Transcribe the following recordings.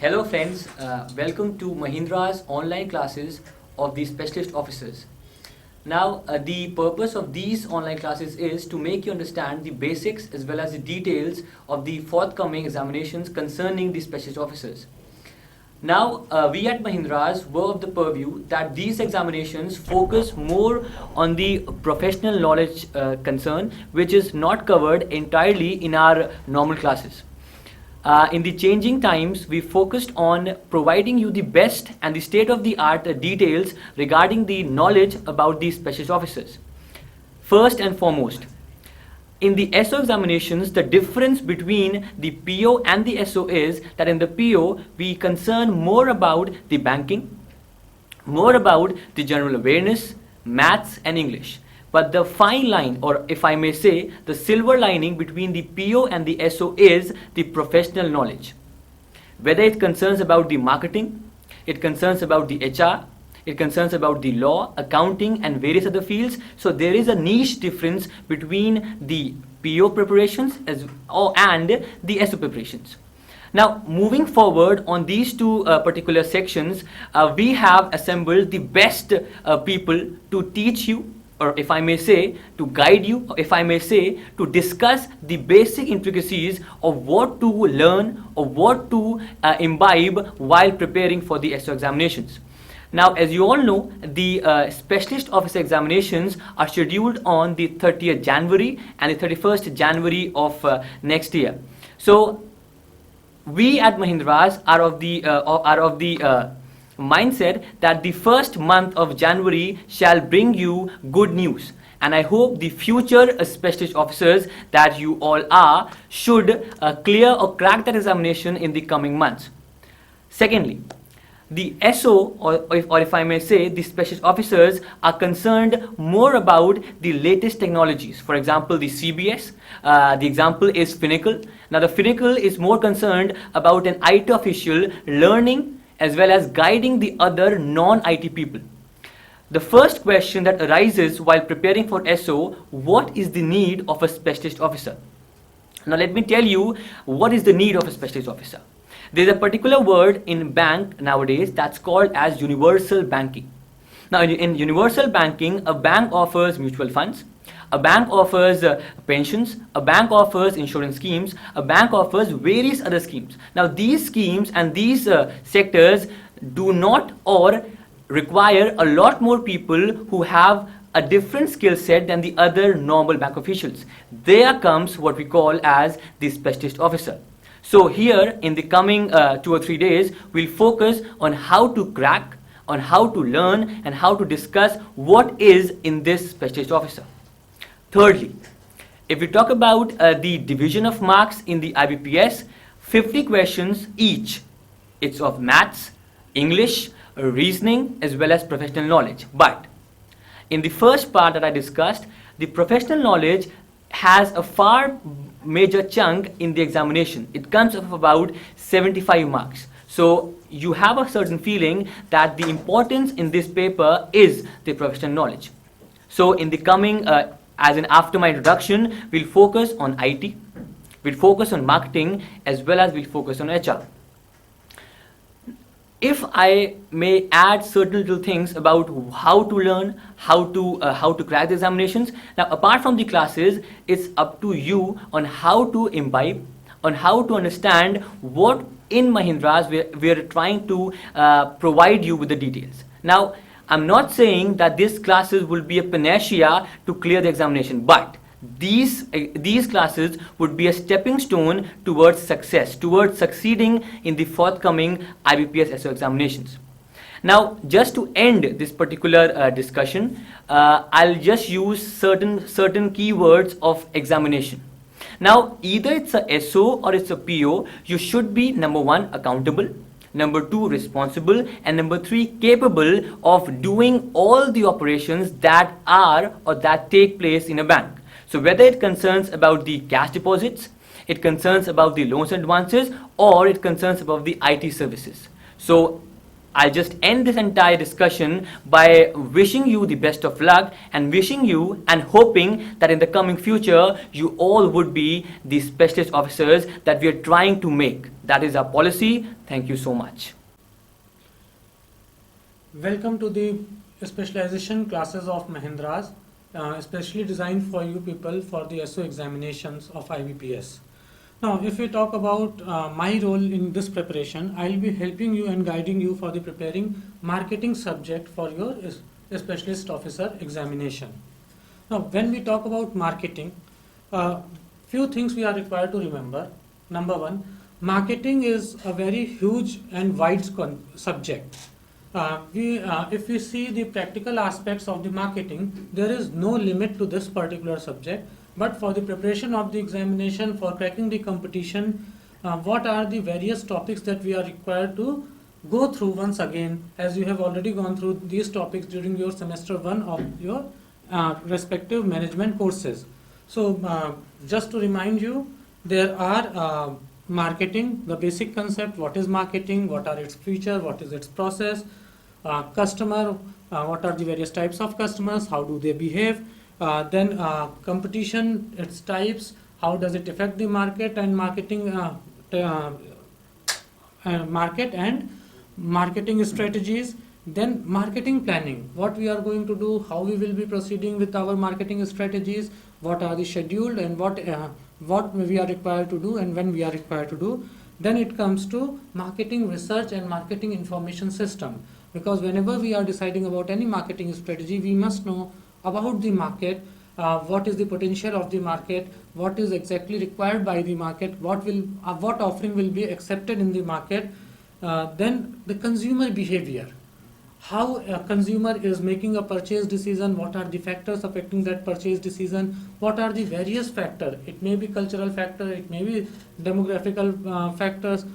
Hello friends, welcome to Mahindra's online classes of the specialist officers. Now, the purpose of these online classes is to make you understand the basics as well as the details of the forthcoming examinations concerning the specialist officers. Now, we at Mahindra's were of the purview that these examinations focus more on the professional knowledge concern, which is not covered entirely in our normal classes. In the changing times, we focused on providing you the best and the state-of-the-art details regarding the knowledge about these specialist officers. First and foremost, in the SO examinations, the difference between the PO and the SO is that in the PO, we concern more about the banking, more about the general awareness, maths and English. But the fine line, or if I may say, the silver lining between the PO and the SO is the professional knowledge. Whether it concerns about the marketing, it concerns about the HR, it concerns about the law, accounting and various other fields. So there is a niche difference between the PO preparations and the SO preparations. Now, moving forward on these two particular sections, we have assembled the best people to teach you, or if I may say, to guide you, or if I may say, to discuss the basic intricacies of what to learn or what to imbibe while preparing for the SO examinations. Now, as you all know, the specialist officer examinations are scheduled on the 30th January and the 31st January of next year. So, we at Mahindra's are of the mindset that the first month of January shall bring you good news, and I hope the future specialist officers that you all are should clear or crack that examination in the coming months. Secondly, the SO, or if I may say, the specialist officers are concerned more about the latest technologies. For example, the CBS, the example is Finacle. Now the Finacle is more concerned about an IT official learning as well as guiding the other non-IT people. The first question that arises while preparing for SO, what is the need of a specialist officer? Now let me tell you what is the need of a specialist officer. There is a particular word in bank nowadays that's called as universal banking. Now in universal banking, a bank offers mutual funds, a bank offers pensions, a bank offers insurance schemes, a bank offers various other schemes. Now these schemes and these sectors do not or require a lot more people who have a different skill set than the other normal bank officials. There comes what we call as the specialist officer. So here in the coming 2 or 3 days, we'll focus on how to crack, on how to learn and how to discuss what is in this specialist officer. Thirdly, if we talk about the division of marks in the IBPS, 50 questions each. It's of maths, English, reasoning as well as professional knowledge. But in the first part that I discussed, the professional knowledge has a far major chunk in the examination. It comes of about 75 marks. So you have a certain feeling that the importance in this paper is the professional knowledge. So in the coming after my introduction, we'll focus on IT, we'll focus on marketing, as well as we'll focus on HR. If I may add certain little things about how to learn, how to crack the examinations. Now, apart from the classes, it's up to you on how to imbibe, on how to understand what in Mahindra's we're trying to provide you with the details. Now, I'm not saying that these classes will be a panacea to clear the examination, but these classes would be a stepping stone towards success, towards succeeding in the forthcoming IBPS SO examinations. Now, just to end this particular discussion, I'll just use certain keywords of examination. Now, either it's a SO or it's a PO, you should be number 1, accountable, number 2, responsible, and number 3, capable of doing all the operations that are or that take place in a bank. So whether it concerns about the cash deposits, it concerns about the loans and advances, or it concerns about the IT services. So I'll just end this entire discussion by wishing you the best of luck and wishing you and hoping that in the coming future you all would be the specialist officers that we are trying to make. That is our policy. Thank you so much. Welcome to the specialization classes of Mahindras, especially designed for you people for the SO examinations of IBPS. Now, if we talk about my role in this preparation, I'll be helping you and guiding you for the preparing marketing subject for your specialist officer examination. Now, when we talk about marketing, few things we are required to remember. Number one, marketing is a very huge and wide subject. If we see the practical aspects of the marketing, there is no limit to this particular subject. But for the preparation of the examination, for cracking the competition, what are the various topics that we are required to go through once again, as you have already gone through these topics during your semester 1 of your respective management courses. So just to remind you, there are marketing, the basic concept, what is marketing, what are its features, what is its process, customer, what are the various types of customers, how do they behave, then competition, its types, how does it affect the market, and marketing market and marketing strategies. Then marketing planning, what we are going to do, how we will be proceeding with our marketing strategies, what are the scheduled and what we are required to do and when we are required to do. Then it comes to marketing research and marketing information system, because whenever we are deciding about any marketing strategy, we must know about the market, what is the potential of the market, what is exactly required by the market, what offering will be accepted in the market. Then the consumer behavior, how a consumer is making a purchase decision, what are the factors affecting that purchase decision, what are the various factors. It may be cultural factor, it may be demographical factors,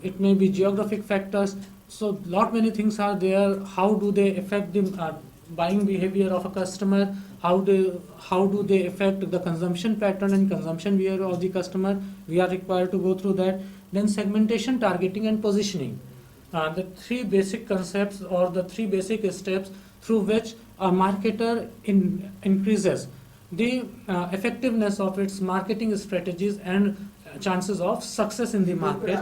it may be geographic factors. So lot many things are there. How do they affect the buying behavior of a customer, how do they affect the consumption pattern and consumption behavior of the customer. We are required to go through that. Then segmentation, targeting and positioning, the three basic concepts or the three basic steps through which a marketer increases the effectiveness of its marketing strategies and chances of success in the market.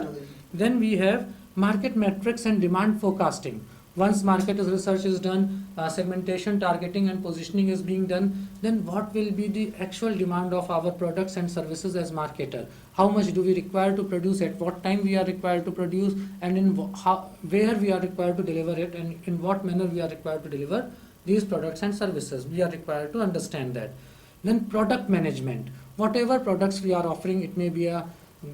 Then we have market metrics and demand forecasting. Once market research is done, segmentation, targeting and positioning is being done, then what will be the actual demand of our products and services as marketer? How much do we require to produce, at what time we are required to produce, and where we are required to deliver it, and in what manner we are required to deliver these products and services. We are required to understand that. Then product management. Whatever products we are offering, it may be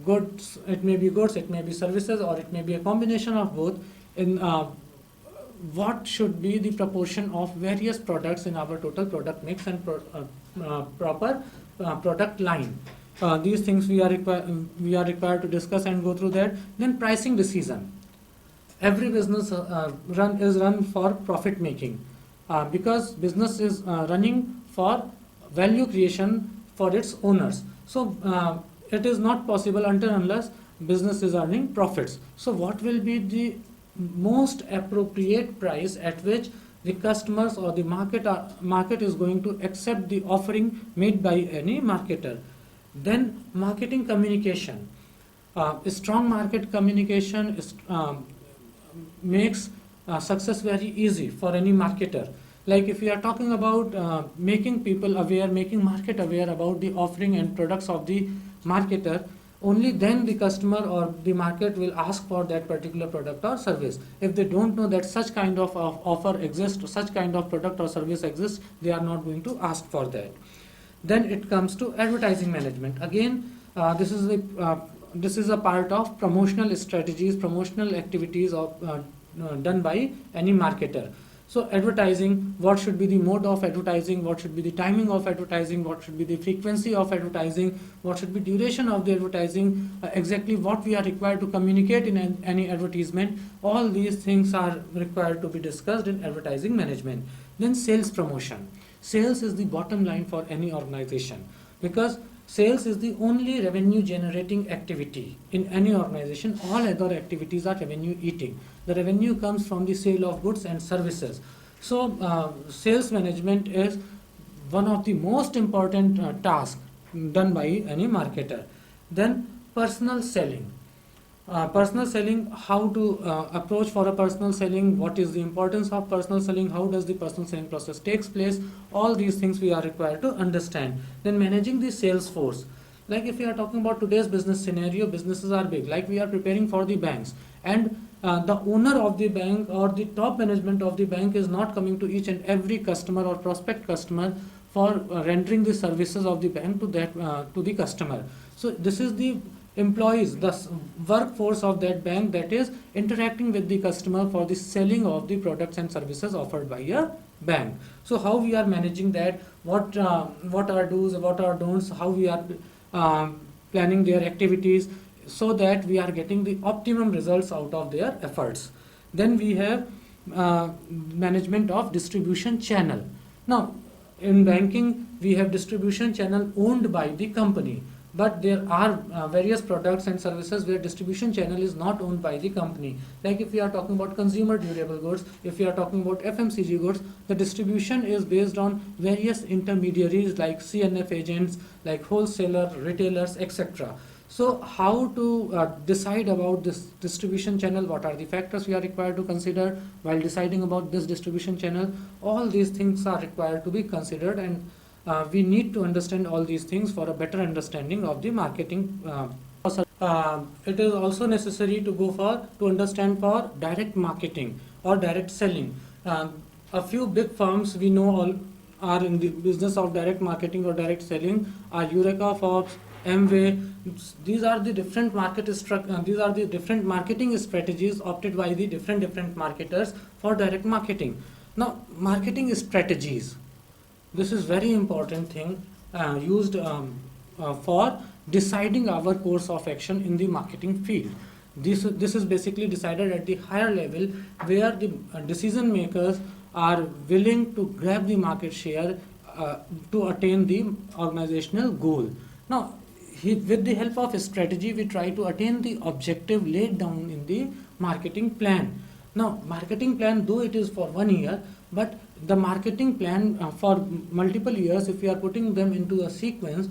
goods, it may be services, or it may be a combination of both. In what should be the proportion of various products in our total product mix and proper product line. These things we are required to discuss and go through that. Then pricing decision. Every business is run for profit making, because business is running for value creation for its owners. So it is not possible unless business is earning profits. So what will be the most appropriate price at which the customers or the market is going to accept the offering made by any marketer. Then marketing communication. Strong market communication makes success very easy for any marketer. Like if we are talking about making people aware, making market aware about the offering and products of the marketer, only then the customer or the market will ask for that particular product or service. If they don't know that such kind of offer exists, such kind of product or service exists, they are not going to ask for that. Then it comes to advertising management. Again, this is a part of promotional strategies, promotional activities done by any marketer. So advertising, what should be the mode of advertising, what should be the timing of advertising, what should be the frequency of advertising, what should be duration of the advertising, exactly what we are required to communicate in any advertisement. All these things are required to be discussed in advertising management. Then sales promotion. Sales is the bottom line for any organization, because Sales is the only revenue generating activity in any organization. All other activities are revenue eating. The revenue comes from the sale of goods and services. So sales management is one of the most important tasks done by any marketer. Then personal selling. Personal selling, how to approach for a personal selling, what is the importance of personal selling, how does the personal selling process takes place, all these things we are required to understand. Then managing the sales force. Like if we are talking about today's business scenario, businesses are big, like we are preparing for the banks, and the owner of the bank or the top management of the bank is not coming to each and every customer or prospect customer for rendering the services of the bank to that to the customer. So this is the employees, the workforce of that bank that is interacting with the customer for the selling of the products and services offered by a bank. So how we are managing that, what are do's, what are don'ts, how we are planning their activities so that we are getting the optimum results out of their efforts. Then we have management of distribution channel. Now in banking we have distribution channel owned by the company, but there are various products and services where distribution channel is not owned by the company. Like if we are talking about consumer durable goods, if we are talking about FMCG goods, the distribution is based on various intermediaries like CNF agents, like wholesaler, retailers, etc. So how to decide about this distribution channel, what are the factors we are required to consider while deciding about this distribution channel, all these things are required to be considered, and we need to understand all these things for a better understanding of the marketing. It is also necessary to to understand for direct marketing or direct selling. A few big firms we know all are in the business of direct marketing or direct selling are Eureka, Forbes, Amway. These are the different these are the different marketing strategies opted by the different marketers for direct marketing. Now marketing strategies, this is very important thing used for deciding our course of action in the marketing field. This is basically decided at the higher level where the decision makers are willing to grab the market share to attain the organizational goal. Now with the help of a strategy we try to attain the objective laid down in the marketing plan. Now marketing plan, though it is for 1 year, but the marketing plan for multiple years, if we are putting them into a sequence,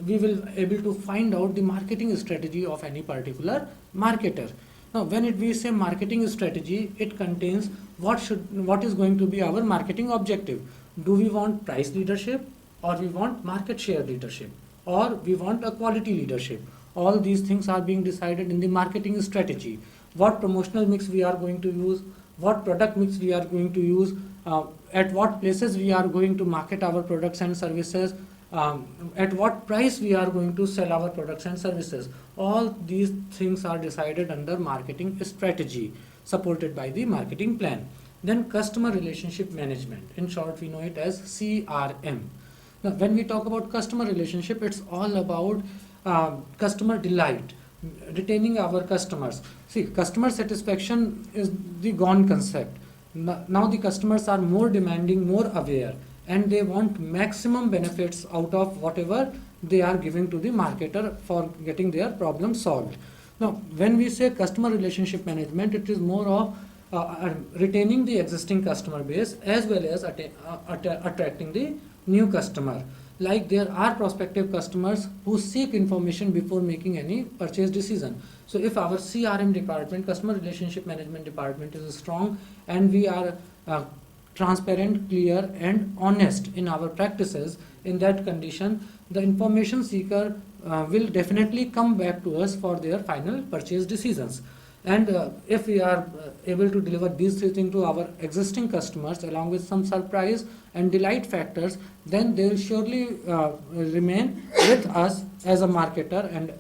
we will able to find out the marketing strategy of any particular marketer. Now when we say marketing strategy, it contains what is going to be our marketing objective. Do we want price leadership, or we want market share leadership, or we want a quality leadership? All these things are being decided in the marketing strategy. What promotional mix we are going to use, what product mix we are going to use, at what places we are going to market our products and services, at what price we are going to sell our products and services. All these things are decided under marketing strategy, supported by the marketing plan. Then customer relationship management, in short we know it as CRM. Now when we talk about customer relationship, it's all about customer delight, retaining our customers. See, customer satisfaction is the gone concept. Now the customers are more demanding, more aware, and they want maximum benefits out of whatever they are giving to the marketer for getting their problem solved. Now when we say customer relationship management, it is more of retaining the existing customer base as well as attracting the new customer. Like there are prospective customers who seek information before making any purchase decision. So if our CRM department, customer relationship management department, is strong and we are transparent, clear and honest in our practices, in that condition the information seeker will definitely come back to us for their final purchase decisions. And if we are able to deliver these three things to our existing customers along with some surprise and delight factors, then they will surely remain with us as a marketer, and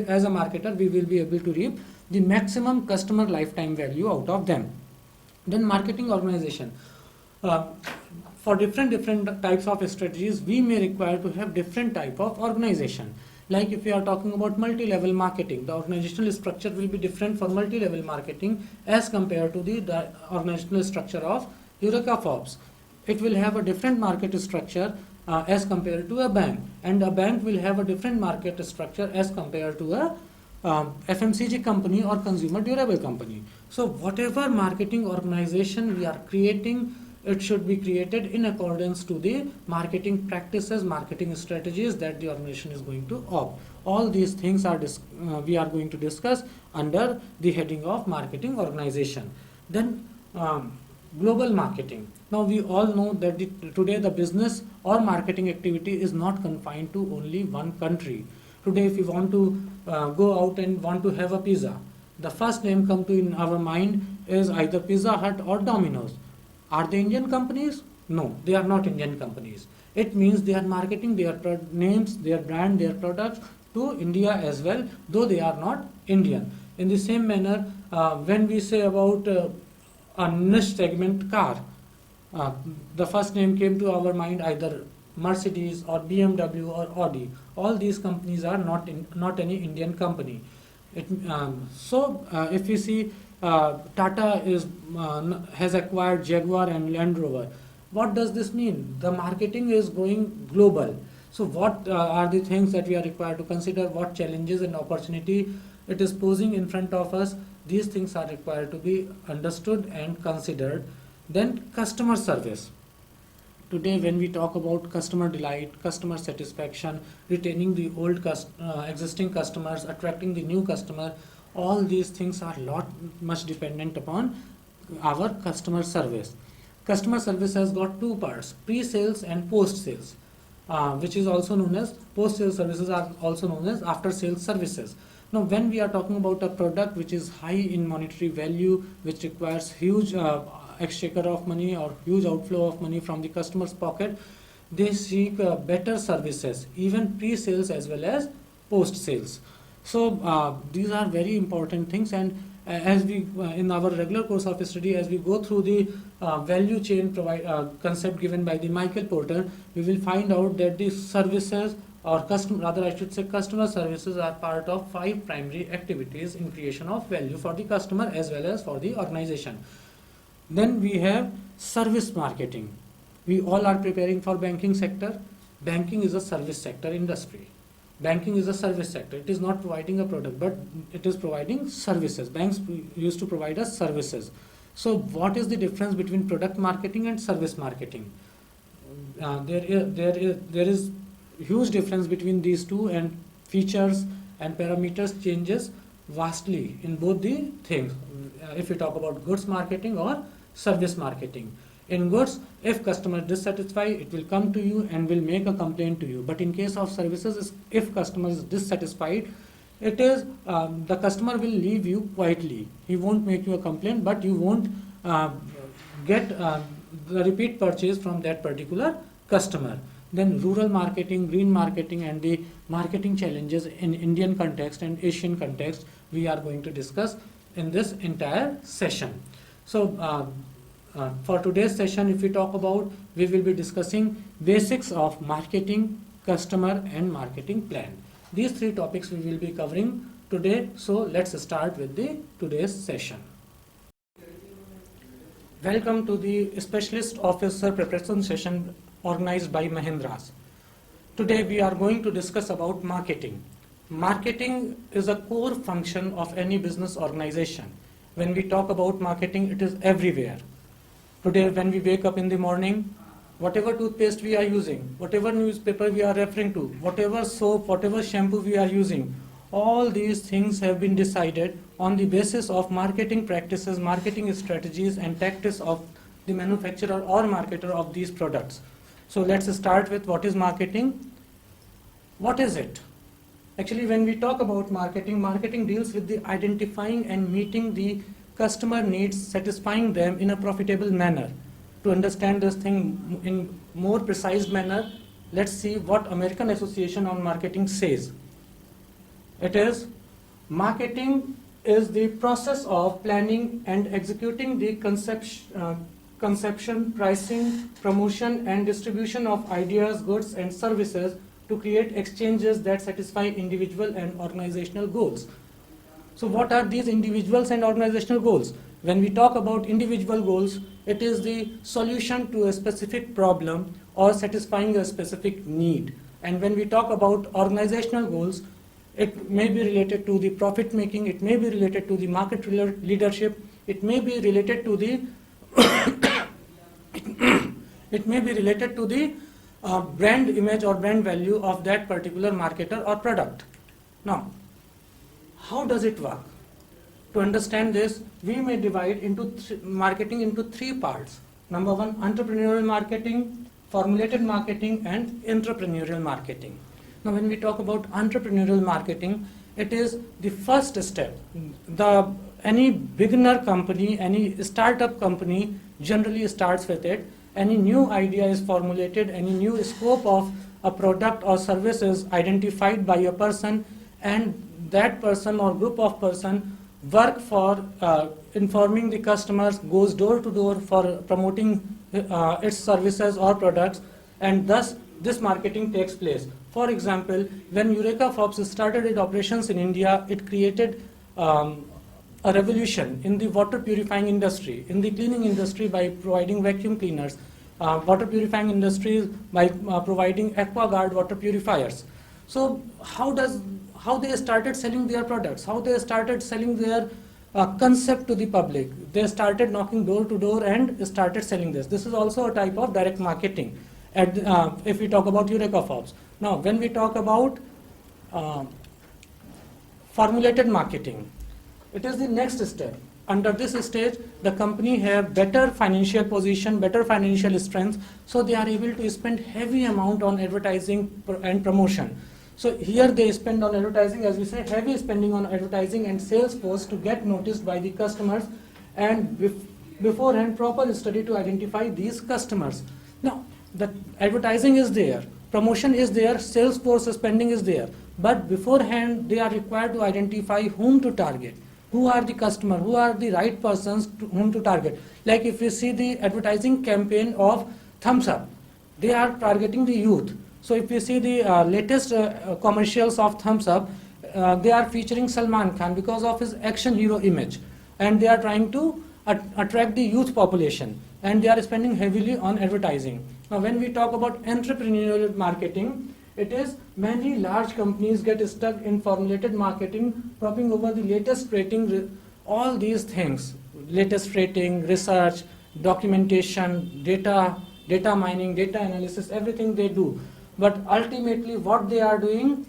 as a marketer we will be able to reap the maximum customer lifetime value out of them. Then marketing organization. For different types of strategies, we may require to have different type of organization. Like if we are talking about multi-level marketing, the organizational structure will be different for multi-level marketing as compared to the organizational structure of Eureka Forbes. It will have a different market structure as compared to a bank, and a bank will have a different market structure as compared to a FMCG company or consumer durable company. So whatever marketing organization we are creating, it should be created in accordance to the marketing practices, marketing strategies that the organization is going to opt. All these things are we are going to discuss under the heading of marketing organization. Then global marketing. Now we all know that today the business or marketing activity is not confined to only one country. Today if you want to go out and want to have a pizza, the first name come to in our mind is either Pizza Hut or Domino's. Are they Indian companies? No, they are not Indian companies. It means they are marketing their names, their brand, their products to India as well, though they are not Indian. In the same manner, when we say about a niche segment car, the first name came to our mind either Mercedes or BMW or Audi. All these companies are not any Indian company. If we see Tata has acquired Jaguar and Land Rover, what does this mean? The marketing is going global. So what are the things that we are required to consider? What challenges and opportunity it is posing in front of us? These things are required to be understood and considered. Then customer service. Today when we talk about customer delight, customer satisfaction, retaining the old existing customers, attracting the new customer, all these things are much dependent upon our customer service. Customer service has got two parts, pre-sales and post-sales, which is also known as post-sale services, are also known as after-sales services. Now when we are talking about a product which is high in monetary value, which requires huge exchequer of money or huge outflow of money from the customer's pocket, they seek better services, even pre-sales as well as post-sales. So these are very important things, and as we in our regular course of study, as we go through the value chain concept given by the Michael Porter, we will find out that the services or customer services are part of 5 primary activities in creation of value for the customer as well as for the organization. Then we have service marketing. We all are preparing for banking sector. Banking is a service sector industry. Banking is a service sector. It is not providing a product, but it is providing services. Banks used to provide us services. So what is the difference between product marketing and service marketing? There is huge difference between these two, and features and parameters changes vastly in both the things. If we talk about goods marketing or service marketing. In goods, if customer is dissatisfied, it will come to you and will make a complaint to you. But in case of services, if customer is dissatisfied, it is the customer will leave you quietly. He won't make you a complaint, but you won't get the repeat purchase from that particular customer. Then rural marketing, green marketing, and the marketing challenges in Indian context and Asian context we are going to discuss in this entire session. So for today's session, if we talk about, we will be discussing basics of marketing, customer, and marketing plan. These 3 topics we will be covering today. So let's start with today's session. Welcome to the Specialist Officer Preparation session organized by Mahindras. Today we are going to discuss about marketing. Marketing is a core function of any business organization. When we talk about marketing, it is everywhere. Today when we wake up in the morning, whatever toothpaste we are using, whatever newspaper we are referring to, whatever soap, whatever shampoo we are using, all these things have been decided on the basis of marketing practices, marketing strategies, and tactics of the manufacturer or marketer of these products. So let's start with what is marketing. What is it? Actually, when we talk about marketing, marketing deals with the identifying and meeting the customer needs, satisfying them in a profitable manner. To understand this thing in more precise manner, let's see what American Association on Marketing says. It is, marketing is the process of planning and executing the conception, pricing, promotion, and distribution of ideas, goods, and services to create exchanges that satisfy individual and organizational goals. So what are these individuals and organizational goals? When we talk about individual goals, it is the solution to a specific problem or satisfying a specific need. And when we talk about organizational goals, it may be related to the profit making, it may be related to the market leadership, it may be related to the it may be related to the brand image or brand value of that particular marketer or product. Now, how does it work? To understand this, we may divide into marketing into three parts. Number one, entrepreneurial marketing, formulated marketing, and entrepreneurial marketing. Now, when we talk about entrepreneurial marketing, it is the first step. Any beginner company, any startup company generally starts with it. Any new idea is formulated, any new scope of a product or service is identified by a person, and that person or group of person work for informing the customers, goes door to door for promoting its services or products, and thus this marketing takes place. For example, when Eureka Forbes started its operations in India, it created a revolution in the water purifying industry, in the cleaning industry by providing vacuum cleaners, water purifying industries by providing AquaGuard water purifiers. So how they started selling their products, how they started selling their concept to the public. They started knocking door to door and started selling this. This is also a type of direct marketing. If we talk about Eureka Forbes. Now, when we talk about formulated marketing, it is the next step. Under this stage, the company have better financial position, better financial strength, so they are able to spend heavy amount on advertising and promotion. So here they spend on advertising, as we say, heavy spending on advertising and sales force to get noticed by the customers, and beforehand proper study to identify these customers. Now, the advertising is there, promotion is there, sales force spending is there, but beforehand they are required to identify whom to target, who are the customer, who are the right persons to whom to target. Like if you see the advertising campaign of Thumbs Up, they are targeting the youth. So if you see the latest commercials of Thumbs Up, they are featuring Salman Khan because of his action hero image, and they are trying to attract the youth population, and they are spending heavily on advertising. Now, when we talk about entrepreneurial marketing, it is many large companies get stuck in formulated marketing, propping over the latest rating, all these things, latest rating, research, documentation, data mining, data analysis, everything they do. But ultimately what they are doing,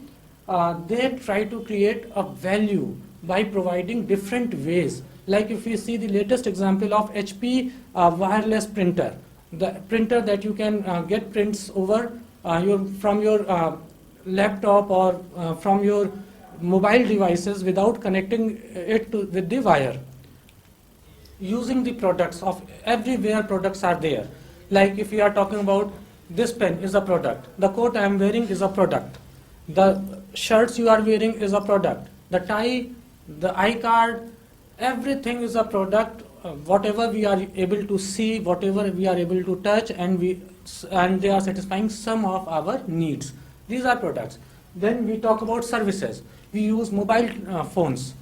they try to create a value by providing different ways. Like if you see the latest example of HP wireless printer, the printer that you can get prints over from your laptop or from your mobile devices without connecting it with the wire. Using the products of everywhere, products are there. Like if we are talking about this pen is a product, the coat I am wearing is a product, the shirts you are wearing is a product, the tie, the iCard, everything is a product. Whatever we are able to see, whatever we are able to touch, and they are satisfying some of our needs. These are products. Then we talk about services. We use mobile phones.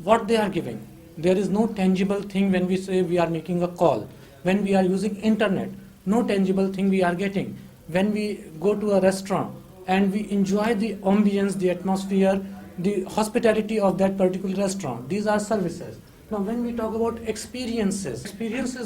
What they are giving? There is no tangible thing when we say we are making a call. When we are using internet, no tangible thing we are getting. When we go to a restaurant and we enjoy the ambience, the atmosphere, the hospitality of that particular restaurant, these are services. Now, when we talk about experiences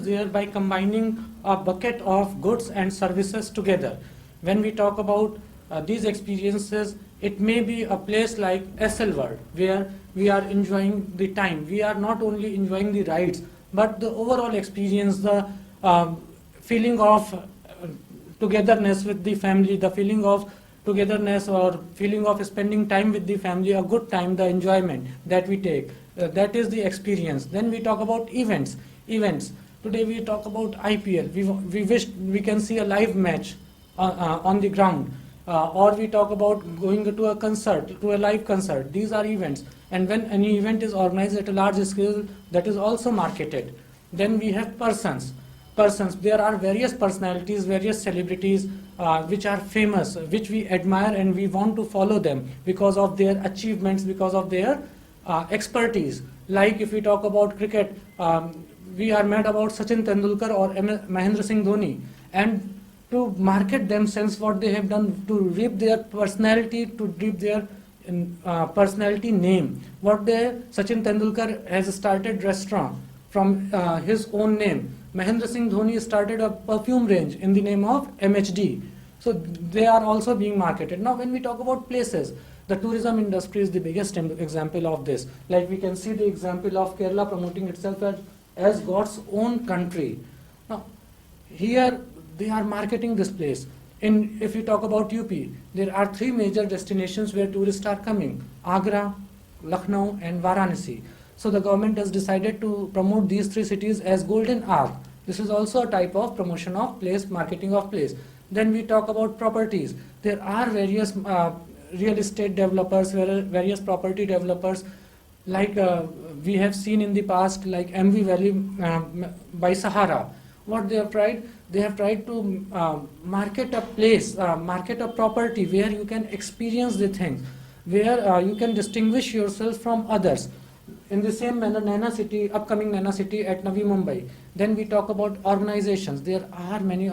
there by combining a bucket of goods and services together. When we talk about these experiences, it may be a place like SL World, where we are enjoying the time. We are not only enjoying the rides, but the overall experience, the feeling of togetherness with the family, the feeling of togetherness or feeling of spending time with the family, a good time, the enjoyment that we take. That is the experience. Then we talk about events. Today we talk about IPL. We wish we can see a live match on the ground. Or we talk about going to a concert, to a live concert. These are events. And when any event is organized at a large scale, that is also marketed. Then we have persons. There are various personalities, various celebrities which are famous, which we admire and we want to follow them because of their achievements, because of their expertise. Like if we talk about cricket, we are mad about Sachin Tendulkar or Mahendra Singh Dhoni, and to market themselves, what they have done to reap their personality, to reap their personality name. Sachin Tendulkar has started restaurant from his own name. Mahendra Singh Dhoni started a perfume range in the name of MHD. So they are also being marketed. Now when we talk about places, the tourism industry is the biggest example of this. Like we can see the example of Kerala promoting itself as God's own country. Now here they are marketing this place. If you talk about UP, there are 3 major destinations where tourists are coming: Agra, Lucknow and Varanasi. So the government has decided to promote these 3 cities as golden hour. This is also a type of promotion of place, marketing of place. Then we talk about properties. There are various real estate developers, various property developers, like we have seen in the past, like MV Valley by Sahara. What they have tried? They have tried to market a place, market a property where you can experience the things, where you can distinguish yourself from others. In the same manner, Naina City, upcoming Naina City at Navi Mumbai. Then we talk about organizations. There are many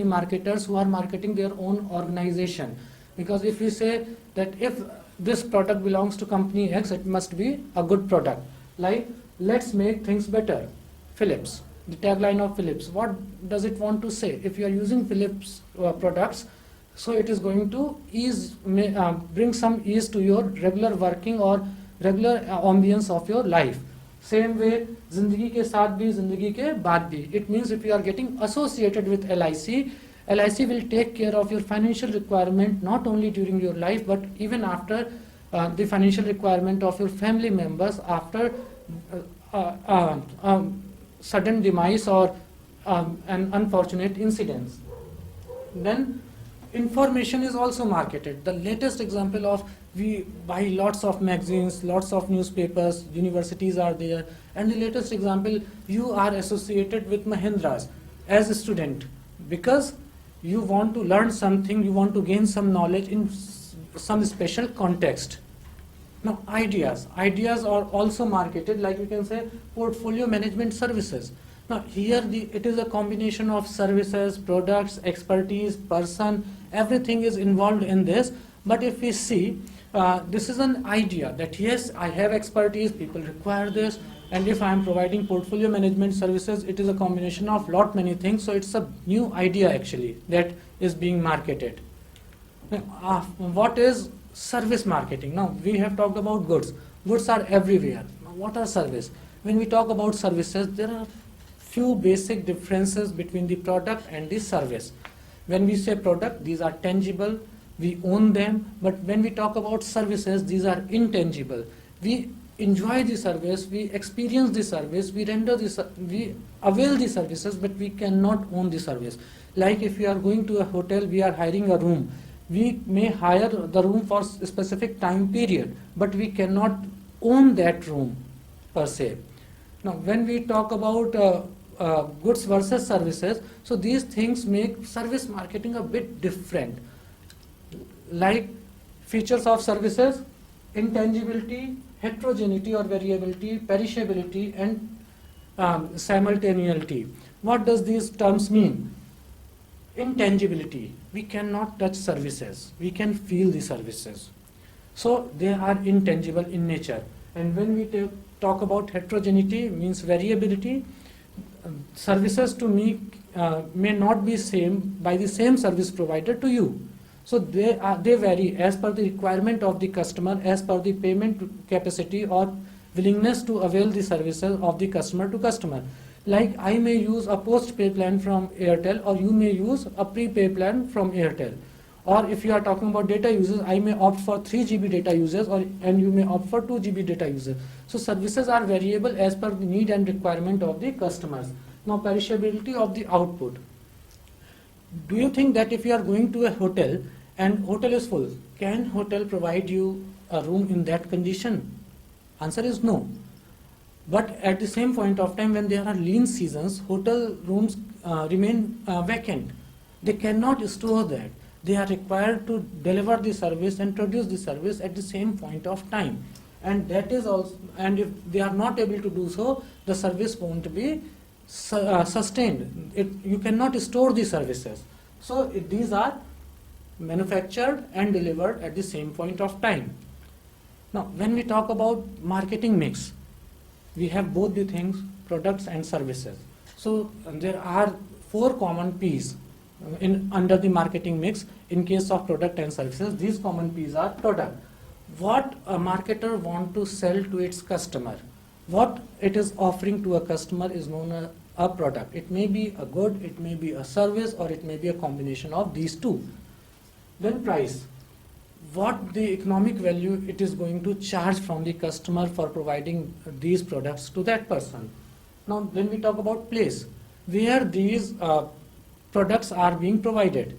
marketers who are marketing their own organization. Because if we say that if this product belongs to company X, it must be a good product. Like, let's make things better. Philips, the tagline of Philips. What does it want to say? If you are using Philips products, so it is going to bring some ease to your regular working or regular ambience of your life. Same way, zindagi ke saath bhi, zindagi ke baad bhi. It means if you are getting associated with LIC, LIC will take care of your financial requirement not only during your life but even after the financial requirement of your family members after sudden demise or an unfortunate incident. Then information is also marketed. The latest example of, we buy lots of magazines, lots of newspapers, universities are there, and the latest example, you are associated with Mahindras as a student because you want to learn something, you want to gain some knowledge in some special context. Now ideas are also marketed, like you can say portfolio management services. Now here it is a combination of services, products, expertise, person, everything is involved in this. But if we see, this is an idea that yes, I have expertise, people require this, and if I am providing portfolio management services, it is a combination of many things. So it's a new idea actually that is being marketed. What is service marketing? Now we have talked about goods. Goods are everywhere. Now what are service? When we talk about services, there are few basic differences between the product and the service. When we say product, these are tangible, we own them. But when we talk about services, these are intangible. We enjoy the service, we experience the service, we avail the services, but we cannot own the service. Like if we are going to a hotel, we are hiring a room. We may hire the room for a specific time period, but we cannot own that room per se. Now when we talk about goods versus services, so these things make service marketing a bit different. Like features of services: intangibility, heterogeneity or variability, perishability, and simultaneity. What does these terms mean? Intangibility: we cannot touch services, we can feel the services, so they are intangible in nature. And when we talk about heterogeneity, means variability. Services to me may not be same by the same service provider to you. So they vary as per the requirement of the customer, as per the payment capacity or willingness to avail the services of the customer to customer. Like I may use a post-pay plan from Airtel, or you may use a pre-pay plan from Airtel. Or if you are talking about data users, I may opt for 3 GB data users, and you may opt for 2 GB data users. So services are variable as per the need and requirement of the customers. Now perishability of the output. Do you think that if you are going to a hotel and hotel is full, can hotel provide you a room in that condition? Answer is no. But at the same point of time, when there are lean seasons, hotel rooms remain vacant. They cannot store that. They are required to deliver the service and produce the service at the same point of time. And that is also, and if they are not able to do so, the service won't be sustained. You cannot store the services. So these are manufactured and delivered at the same point of time. Now, when we talk about marketing mix, we have both the things, products and services. So there are 4 common P's under the marketing mix in case of product and services. These common P's are product. What a marketer want to sell to its customer, what it is offering to a customer is known as a product. It may be a good, it may be a service, or it may be a combination of these two. Then price. What the economic value it is going to charge from the customer for providing these products to that person. Now, when we talk about place, where these products are being provided,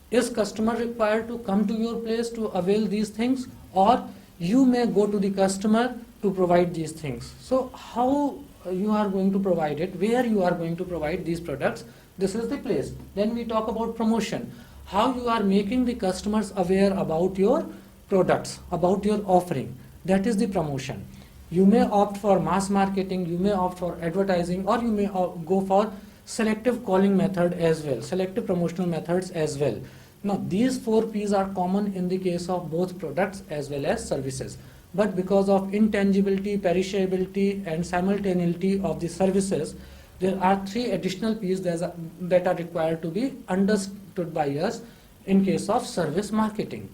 is customer required to come to your place to avail these things, or you may go to the customer to provide these things? So how you are going to provide it, where you are going to provide these products, this is the place. Then we talk about promotion, how you are making the customers aware about your products, about your offering, that is the promotion. You may opt for mass marketing, you may opt for advertising, or you may go for selective calling method as well, selective promotional methods as well. Now these 4 P's are common in the case of both products as well as services. But because of intangibility, perishability and simultaneity of the services, there are 3 additional P's that are required to be understood by us in case of service marketing.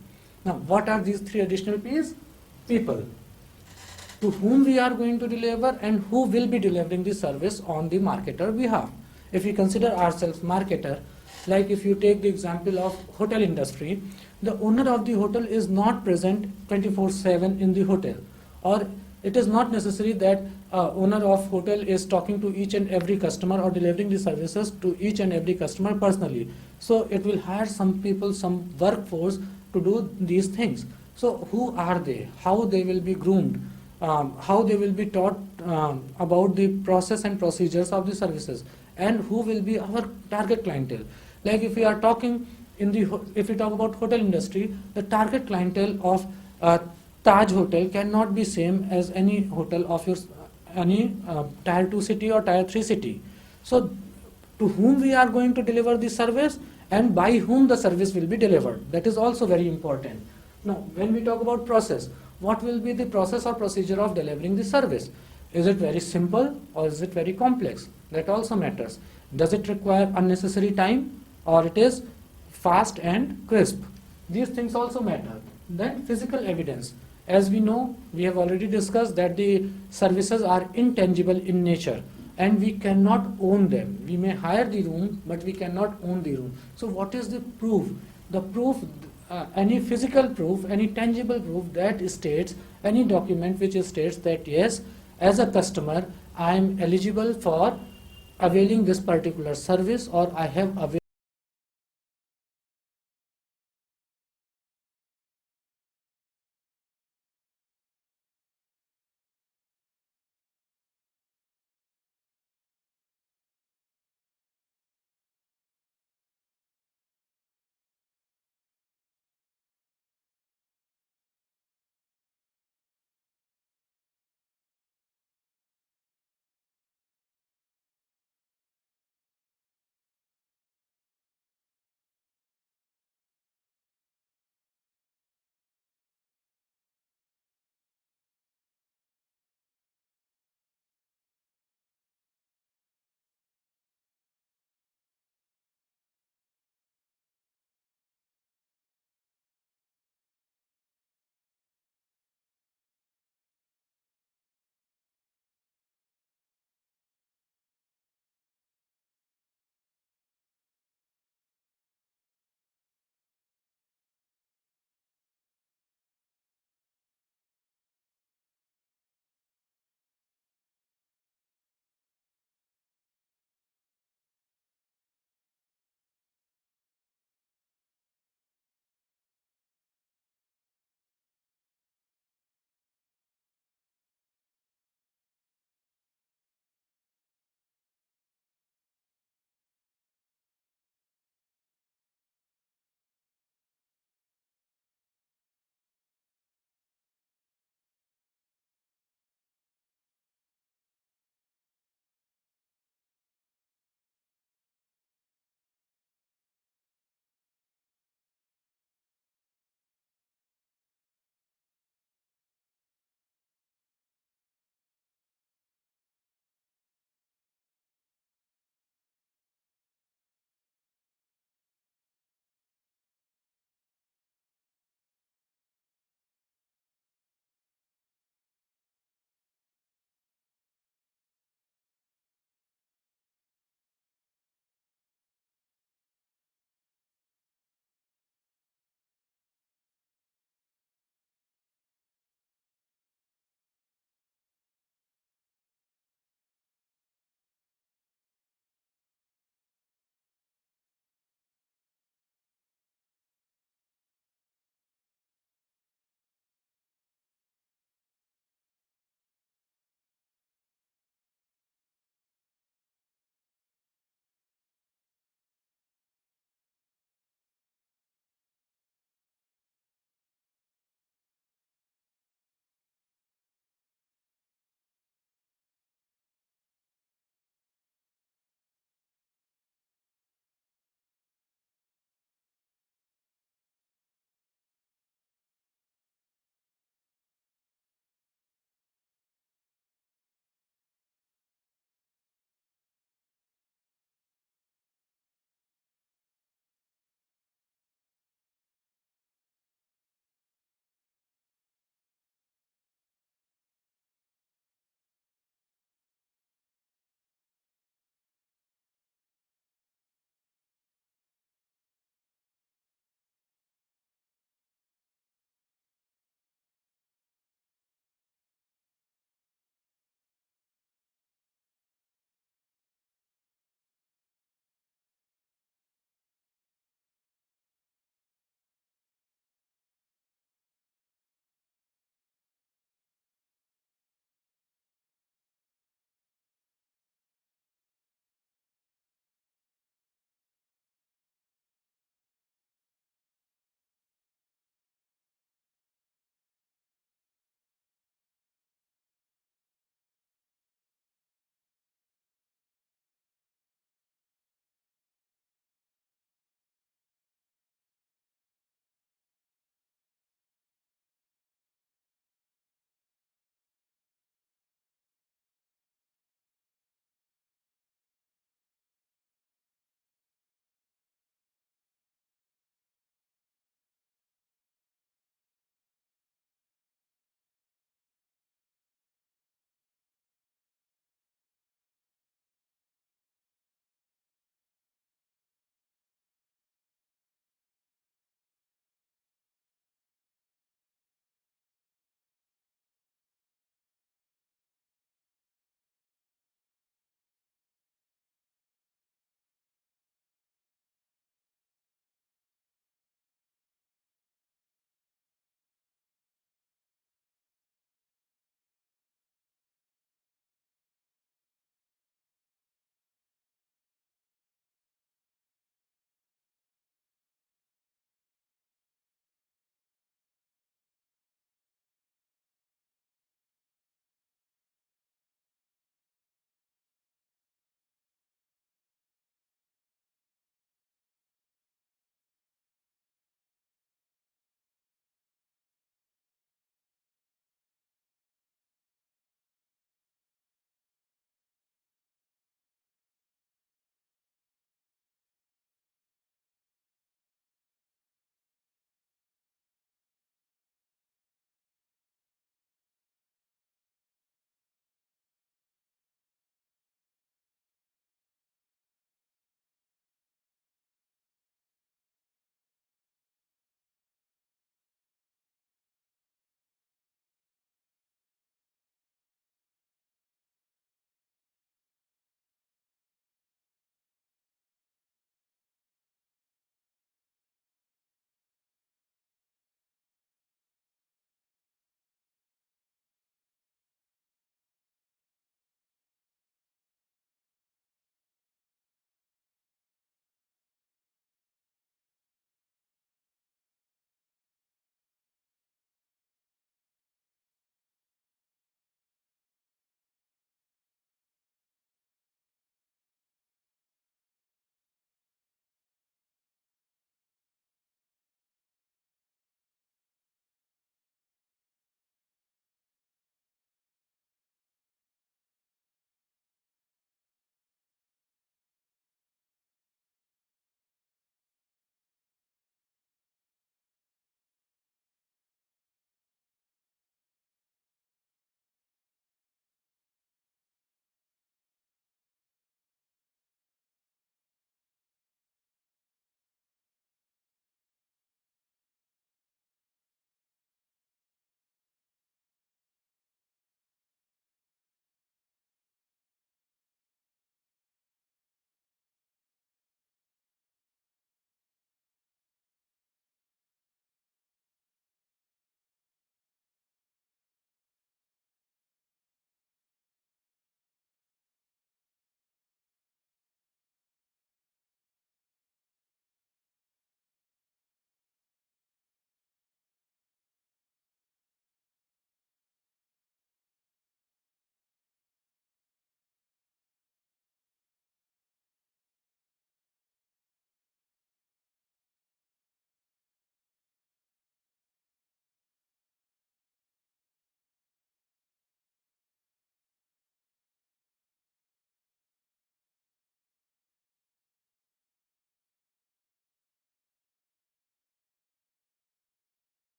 Now what are these 3 additional P's? People, to whom we are going to deliver and who will be delivering the service on the marketer behalf. If we consider ourselves marketer, like if you take the example of hotel industry, the owner of the hotel is not present 24/7 in the hotel, or it is not necessary that owner of hotel is talking to each and every customer or delivering the services to each and every customer personally. So it will hire some people, some workforce to do these things. So who are they? How they will be groomed? How they will be taught about the process and procedures of the services, and who will be our target clientele. Like if we are talking if we talk about hotel industry, the target clientele of Taj Hotel cannot be same as any hotel of any tier 2 city or tier 3 city. So to whom we are going to deliver the service and by whom the service will be delivered, that is also very important. Now when we talk about process, what will be the process or procedure of delivering the service? Is it very simple or is it very complex? That also matters. Does it require unnecessary time, or it is fast and crisp? These things also matter. Then physical evidence. As we know, we have already discussed that the services are intangible in nature and we cannot own them. We may hire the room, but we cannot own the room. So what is the proof? The proof, any physical proof, any tangible proof that states, any document which states that yes, as a customer, I am eligible for availing this particular service, or I have availed